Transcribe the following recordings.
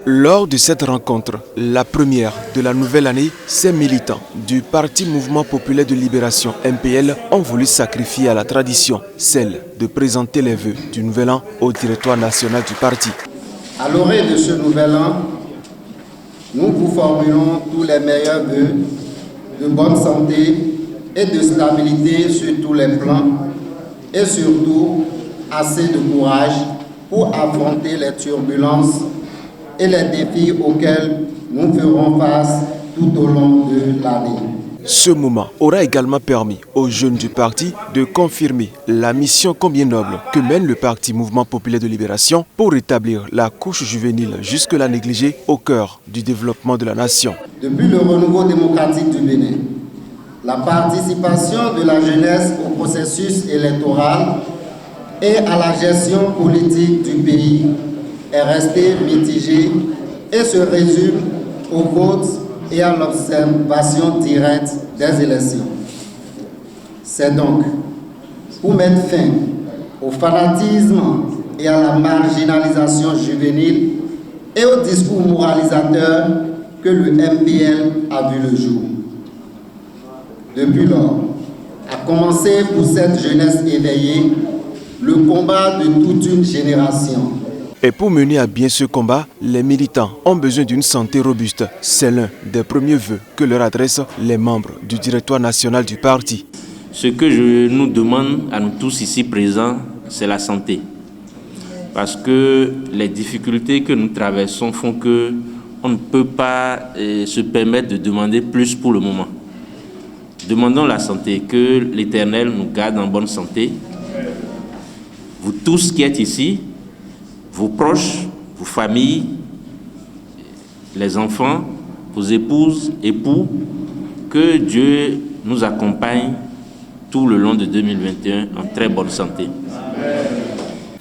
Lors de cette rencontre, la première de la nouvelle année, ces militants du Parti Mouvement Populaire de Libération MPL ont voulu sacrifier à la tradition, celle de présenter les vœux du nouvel an au directoire national du parti. À l'orée de ce nouvel an, nous vous formulons tous les meilleurs vœux de bonne santé et de stabilité sur tous les plans et surtout assez de courage pour affronter les turbulences et les défis auxquels nous ferons face tout au long de l'année. Ce moment aura également permis aux jeunes du parti de confirmer la mission combien noble que mène le Parti Mouvement Populaire de Libération pour rétablir la couche juvénile jusque-là négligée au cœur du développement de la nation. Depuis le renouveau démocratique du Bénin, la participation de la jeunesse au processus électoral et à la gestion politique du pays est restée mitigée et se résume au vote et à l'observation directe des élections. C'est donc pour mettre fin au fanatisme et à la marginalisation juvénile et au discours moralisateur que le MPL a vu le jour. Depuis lors, a commencé pour cette jeunesse éveillée le combat de toute une génération. Et pour mener à bien ce combat, les militants ont besoin d'une santé robuste. C'est l'un des premiers vœux que leur adressent les membres du directoire national du parti. Ce que je nous demande à nous tous ici présents, c'est la santé. Parce que les difficultés que nous traversons font qu'on ne peut pas se permettre de demander plus pour le moment. Demandons la santé, que l'Éternel nous garde en bonne santé. Vous tous qui êtes ici, vos proches, vos familles, les enfants, vos épouses, époux, que Dieu nous accompagne tout le long de 2021 en très bonne santé.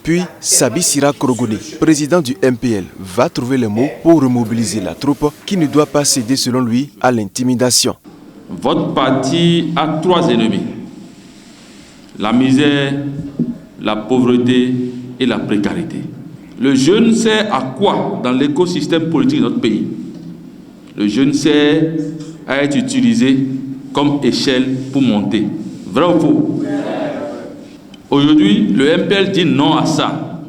Puis, Sabi Sira Korogone, président du MPL, va trouver les mots pour remobiliser la troupe qui ne doit pas céder selon lui à l'intimidation. Votre parti a 3 ennemis: la misère, la pauvreté et la précarité. Le jeune sait à quoi dans l'écosystème politique de notre pays. Le jeune sait à être utilisé comme échelle pour monter. Vrai ou faux? Aujourd'hui, le MPL dit non à ça.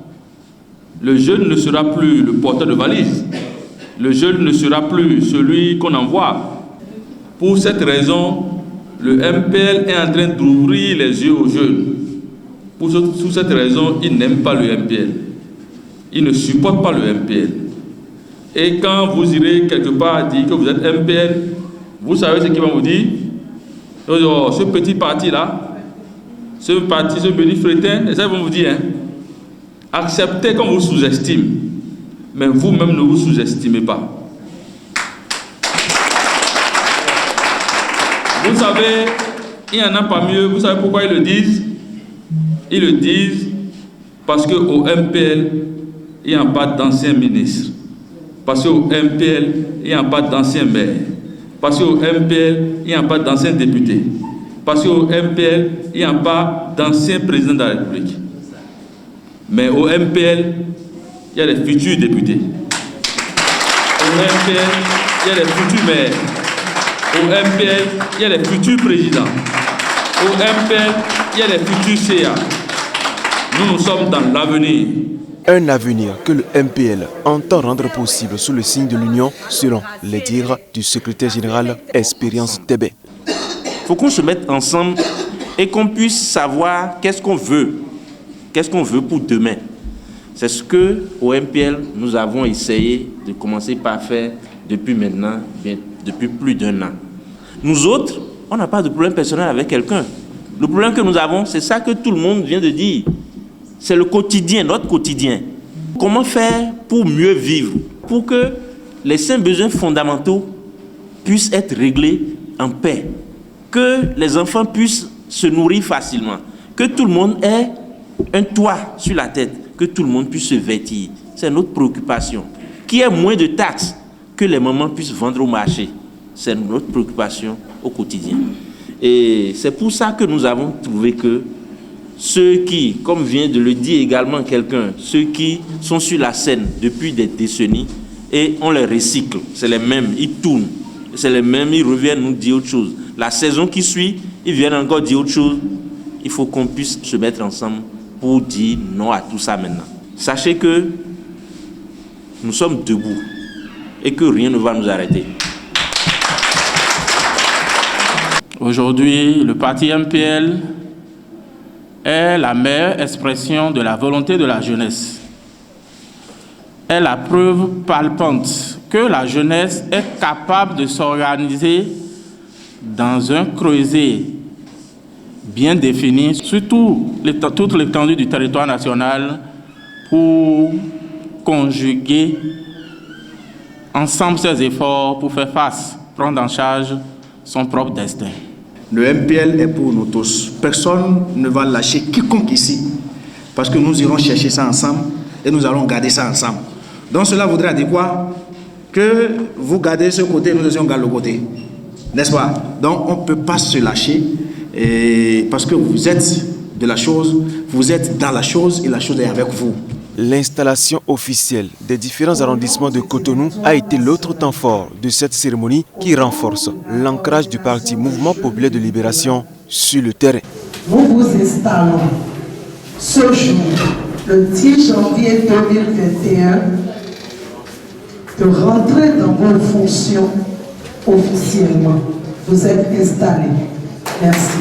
Le jeune ne sera plus le porteur de valise. Le jeune ne sera plus celui qu'on envoie. Pour cette raison, le MPL est en train d'ouvrir les yeux aux jeunes. Pour cette raison, ils n'aiment pas le MPL. Ils ne supportent pas le MPL. Et quand vous irez quelque part dire que vous êtes MPL, vous savez ce qu'ils vont vous dire? Oh, ce petit parti-là, ce petit fretin, et ça ils vont vous dire, acceptez qu'on vous sous-estime, mais vous-même ne vous sous-estimez pas. Vous savez, il n'y en a pas mieux. Vous savez pourquoi ils le disent? Ils le disent parce qu'au MPL, il n'y a pas d'anciens ministres. Parce qu'au MPL, il n'y a pas d'anciens maires. Parce qu'au MPL, il n'y a pas d'anciens députés. Parce qu'au MPL, il n'y a pas d'anciens présidents de la République. Mais au MPL, il y a les futurs députés. Au MPL, il y a les futurs maires. Au MPL, il y a les futurs présidents. Au MPL, il y a les futurs CA. Nous sommes dans l'avenir. Un avenir que le MPL entend rendre possible sous le signe de l'union, selon les dires du secrétaire général Expérience Tébé. Il faut qu'on se mette ensemble et qu'on puisse savoir qu'est-ce qu'on veut. Qu'est-ce qu'on veut pour demain. C'est ce que au MPL, nous avons essayé de commencer par faire depuis maintenant, depuis plus d'1 an. Nous autres, on n'a pas de problème personnel avec quelqu'un. Le problème que nous avons, c'est ça que tout le monde vient de dire. C'est le quotidien, notre quotidien. Comment faire pour mieux vivre, pour que les 5 besoins fondamentaux puissent être réglés en paix, que les enfants puissent se nourrir facilement, que tout le monde ait un toit sur la tête, que tout le monde puisse se vêtir. C'est notre préoccupation. Qu'il y ait moins de taxes, que les mamans puissent vendre au marché. C'est notre préoccupation au quotidien. Et c'est pour ça que nous avons trouvé que ceux qui, comme vient de le dire également quelqu'un, ceux qui sont sur la scène depuis des décennies et on les recycle. C'est les mêmes, ils tournent. C'est les mêmes, ils reviennent nous dire autre chose. La saison qui suit, ils viennent encore dire autre chose. Il faut qu'on puisse se mettre ensemble pour dire non à tout ça maintenant. Sachez que nous sommes debout et que rien ne va nous arrêter. Aujourd'hui, le parti MPL est la meilleure expression de la volonté de la jeunesse. Est la preuve palpante que la jeunesse est capable de s'organiser dans un creuset bien défini sur toute l'étendue du territoire national pour conjuguer ensemble ses efforts pour faire face, prendre en charge son propre destin. Le MPL est pour nous tous. Personne ne va lâcher quiconque ici parce que nous irons chercher ça ensemble et nous allons garder ça ensemble. Donc cela voudrait dire quoi? Que vous gardez ce côté, nous aussi on garde le côté. N'est-ce pas? Donc on ne peut pas se lâcher parce que vous êtes de la chose, vous êtes dans la chose et la chose est avec vous. L'installation officielle des différents arrondissements de Cotonou a été l'autre temps fort de cette cérémonie qui renforce l'ancrage du parti Mouvement Populaire de Libération sur le terrain. Nous vous installons ce jour, le 10 janvier 2021, de rentrer dans vos fonctions officiellement. Vous êtes installés. Merci.